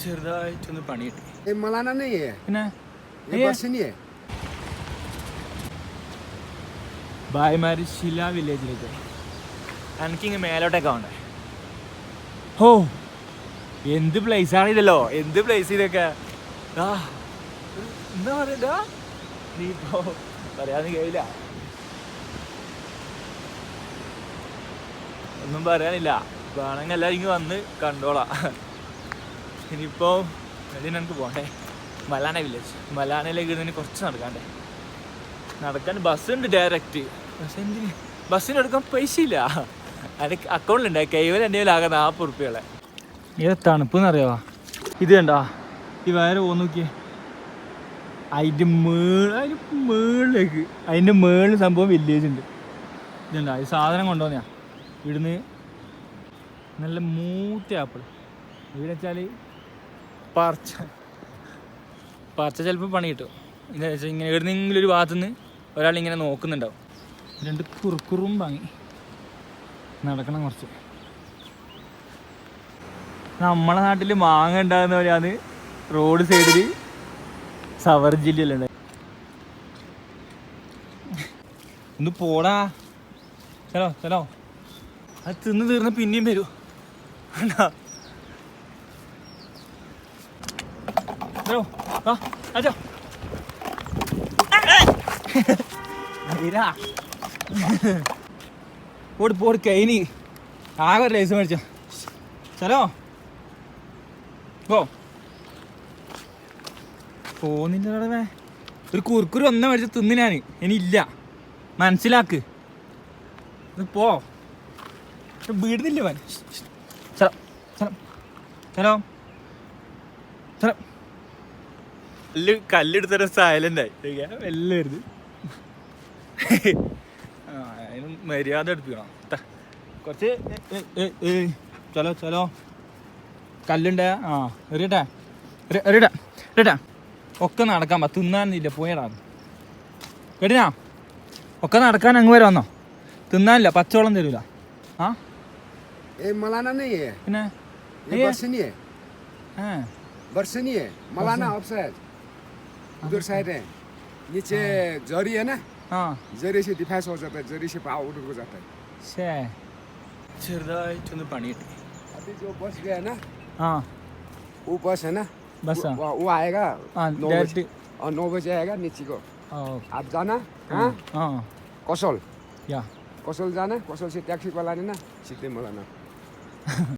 ചെറുതായിട്ടൊന്ന് പണി കിട്ടി. ये मलाना नहीं है, പിന്നെ ये बर्सिनी है. ഭായിമാര് ശില വില്ലേജിലേക്ക് എനിക്കിങ്ങ് മേലോട്ടൊക്കെ വേണ്ടേ. ഓ എന്ത് പ്ലേസ് ആണ് ഇതല്ലോ, എന്ത് പ്ലേസ് ഇതൊക്കെ. ആ എന്താ പറയണ്ട, നീ ഇപ്പോ പറയാന്ന് കഴിയില്ല, ഒന്നും പറയാനില്ല. വേണമെങ്കിൽ എല്ലാവരും ഇങ്ങ് വന്ന് കണ്ടോളാം. ഇനിയിപ്പോ അതിന് എനിക്ക് പോകണ്ടേ മലാന വില്ലേജ്. മലാനയിലേക്ക് ഇടുന്നതിന് കുറച്ച് നടക്കാൻ ബസ്സുണ്ട് ഡയറക്റ്റ്. പക്ഷെ എന്തിന് ബസ്സിന് എടുക്കാൻ പൈസ ഇല്ല. എനിക്ക് അക്കൗണ്ടിലുണ്ടായി കേവലം എൻ്റെ ആകെ 40 ഉറുപ്പ്യകളെ. ഏത് തണുപ്പെന്ന് അറിയാവാ. ഇത് കണ്ടാ ഈ വയറ് നോക്കിയേ, അതിൻ്റെ മേളിൽ സംഭവം വില്ലേജ് ഉണ്ട്. ഇതുണ്ടാ ഈ സാധനം കൊണ്ടുവന്നാ ഇവിടുന്ന് നല്ല മൂത്ത ആപ്പിൾ. ഇവിടെ വെച്ചാൽ പറിച്ച ചിലപ്പോൾ പണി കിട്ടും. എന്താ വെച്ചാൽ ഇങ്ങനെ എവിടുന്നെങ്കിലും ഒരു ഭാഗത്തുനിന്ന് ഒരാളിങ്ങനെ നോക്കുന്നുണ്ടാവും. 2 കുറുക്കുറും വാങ്ങി നടക്കണം കുറച്ച്. നമ്മളെ നാട്ടിൽ മാങ്ങ ഉണ്ടാകുന്ന പോലെയാണ് റോഡ് സൈഡിൽ സവർ ജില്ലയിലുണ്ട്. ഒന്ന് പോടാ, ചലോ അത് തിന്ന് തീർന്ന പിന്നെയും വരൂ. പോട് കൈനി ആകെ ഒരു ലൈസ് മേടിച്ചോ. ചലോ പോന്നില്ല. ഒരു കുറുക്കുരു ഒന്ന മേടിച്ച് തിന്ന് ഞാൻ ഇനിയില്ല, മനസ്സിലാക്ക്. പോ വീടുന്നില്ല അവൻ. ചലോ കല്ലെടുത്തൊരു സൈലൻ്റായി എല്ലാം വരുത്. അതിന് മര്യാദ എടുപ്പിക്കണം കുറച്ച്. ചലോ കല്ലുണ്ടേ. എറിയട്ടെ ഒക്കെ നടക്കാൻ തിന്നാനില്ല. പോയടാ കേട്ടിനാ, ഒക്കെ നടക്കാൻ അങ്ങ് വരെ വന്നോ. തിന്നാനില്ല, പച്ചവെള്ളം തരൂല. ആ मलाना नहीं है, പിന്നെ ये बर्सिनी है. बर्सिनी है, मलाना ऑफ साइड उधर साइड है. नीचे जरी है ना, जरी से डिफेंस हो जाता है, जरी से पावर उधर हो जाता है. ചെറുതായിട്ടൊന്ന് പണി കിട്ടി. अभी जो बस गया ना, वो बस है ना, बस वो आएगा 9 बजे आएगा नीचे को. आप जाना कौशल, या कौशल जाना, कौशल से टैक्सी वाला ने ना सीधे मलाना.